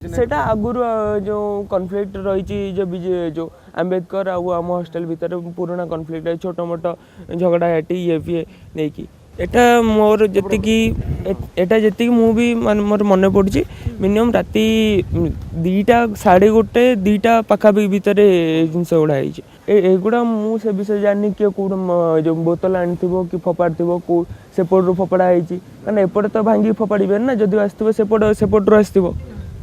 सेटा आगुरु जो कॉन्फ्लिक्ट रही जो आंबेडकर आम हॉस्टल भितर पुराना कॉन्फ्लिक्ट है छोट मोट झगड़ा हाटी ये भी नहीं कि एटा मोर जी मुझे मोर मन पड़ी मिनिमम राति 2टा 1:30 2टा पाखापाखि भितर जिनस गुड़ाई एगुड़ा मुझे विषय जानी किए कौट जो बोतल आनी कि फोपाड़ थो कौ सेपटू फोपड़ा होना एपटे तो भांगी फोपाड़े ना जदि आसो सेपटू आसो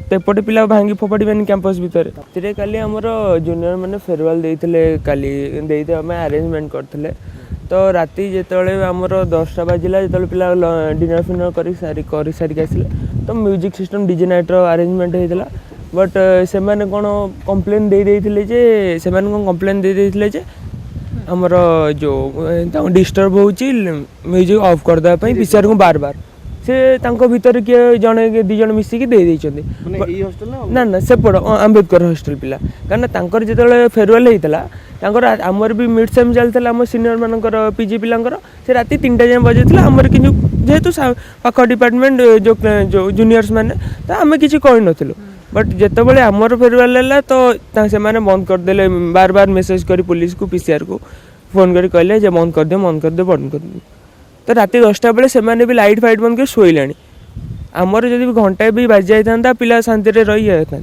तेपटे पिला भांगी फोपाड़े कैंपस भितर से काली आमर जूनियर मैंने फेरवेल देते काली आम अरेंजमेंट करते तो राति जिते आमर 10टा बाजिला जो पिला डिनर फिनर कर सारिक आसिले तो music system DJ night arrangement होता बट से कौन कंप्लेन दे आमर जो डिस्टर्ब हो म्यूजिक ऑफ करदे पीसीआर को बार बार से भितर किए जड़े 2 जन मिसिकी ना ना सेपट आंबेडकर हॉस्टल पिला कारण जो फेरवेल होता आमर भी मिड सेम चलता आम सीनियर मानकर पीजी पिलांकर से राति 3टा जाए बजाइला आमर कि जेहेतु पाख डिपार्टमेंट जो जूनियर्स मैंने तो आम किसी कही नु बट जिते आमर फेरवेल है तो से बंद करदे बार बार मेसेज कर पुलिस को पीसीआर को फोन कर कहले बंद कर दे तो राति 10टा बेले से भी लाइट फाइट बंद कर शोला आमर जब घंटा भी बाजि जाता पिला शांति रही जाता।